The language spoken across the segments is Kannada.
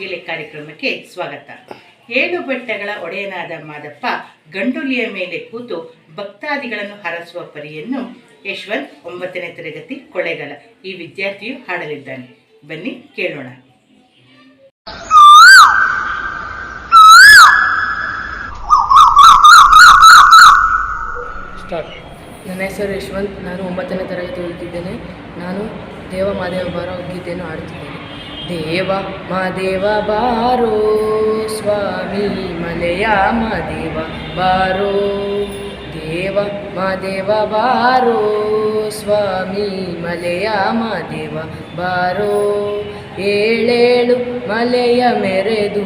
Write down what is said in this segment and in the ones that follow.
ಕೋಗಿಲೆ ಕಾರ್ಯಕ್ರಮಕ್ಕೆ ಸ್ವಾಗತ. 7 ಬೆಟ್ಟಗಳ ಒಡೆಯನಾದ ಮಾದಪ್ಪ ಗಂಡುಲಿಯ ಮೇಲೆ ಕೂತು ಭಕ್ತಾದಿಗಳನ್ನು ಹರಸುವ ಪರಿಯನ್ನು ಯಶವಂತ್ 9ನೇ ತರಗತಿ ಕೊಳ್ಳೇಗಾಲ ಈ ವಿದ್ಯಾರ್ಥಿಯು ಹಾಡಲಿದ್ದಾನೆ. ಬನ್ನಿ ಕೇಳೋಣ. ನನ್ನ ಹೆಸರು ಯಶವಂತ್. ನಾನು 9ನೇ ತರಗತಿ ಓದುತ್ತಿದ್ದೇನೆ. ನಾನು ದೇವ ಮಾದೇವ ಬಾರೋ ಗೀತೆಯನ್ನು ಹಾಡುತ್ತಿದ್ದೇನೆ. ದೇವ ಮಾದೇವ ಬಾರೋ ಸ್ವಾಮಿ ಮಲೆಯ ಮಾದೇವ ಬಾರೋ, ದೇವ ಮಾದೇವ ಬಾರೋ ಸ್ವಾಮಿ ಮಲೆಯ ಮಾದೇವ ಬಾರೋ. ಏಳೇಳು ಮಲೆಯ ಮೆರೆದು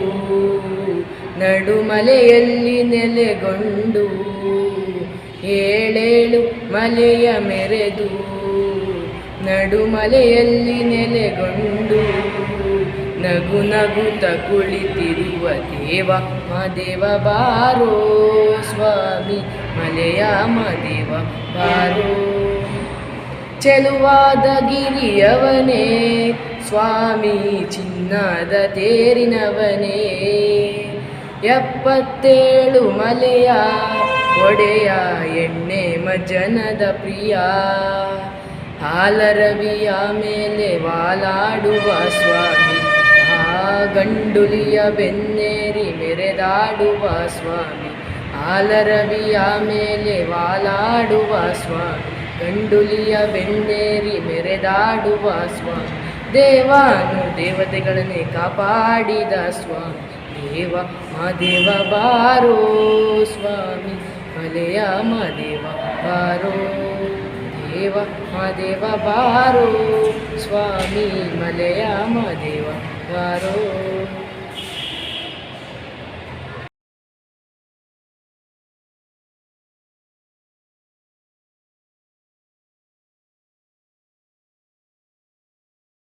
ನಡುಮಲೆಯಲ್ಲಿ ನೆಲೆಗೊಂಡು, ಏಳೇಳು ಮಲೆಯ ಮೆರೆದು ನಡುಮಲೆಯಲ್ಲಿ ನೆಲೆಗೊಂಡು ನಗು ನಗುತ್ತ ಕುಳಿತಿರುವ ದೇವ ಮಾದೇವ ಬಾರೋ ಸ್ವಾಮಿ ಮಲೆಯ ಮಾದೇವ ಬಾರೋ. ಚೆಲುವಾದ ಗಿರಿಯವನೇ ಸ್ವಾಮಿ ಚಿನ್ನದ ತೇರಿನವನೇ, 77 ಮಲೆಯ ಒಡೆಯ ಎಣ್ಣೆ ಮಜ್ಜನದ ಪ್ರಿಯ, ಹಾಲರವಿಯ ಮೇಲೆ ವಾಲಾಡುವ ಸ್ವಾಮಿ, ಆ ಗಂಡುಲಿಯ ಬೆನ್ನೇರಿ ಮೆರೆದಾಡುವ ಸ್ವಾಮಿ, ಹಾಲರವಿಯ ಮೇಲೆ ವಾಲಾಡುವ ಸ್ವಾಮಿ, ಗಂಡುಲಿಯ ಬೆನ್ನೇರಿ ಮೆರೆದಾಡುವ ಸ್ವಾಮಿ, ದೇವಾನು ದೇವತೆಗಳನ್ನೇ ಕಾಪಾಡಿದ ಸ್ವಾಮಿ, ದೇವ ಮಾದೇವ ಬಾರೋ ಸ್ವಾಮಿ ಮಲೆಯ ಮಾದೇವ ಬಾರೋ, ದೇವ ಮಾದೇವ ಬಾರೋ ಸ್ವಾಮಿ ಮಲೆಯ ಮಾದೇವ ಬಾರೋ.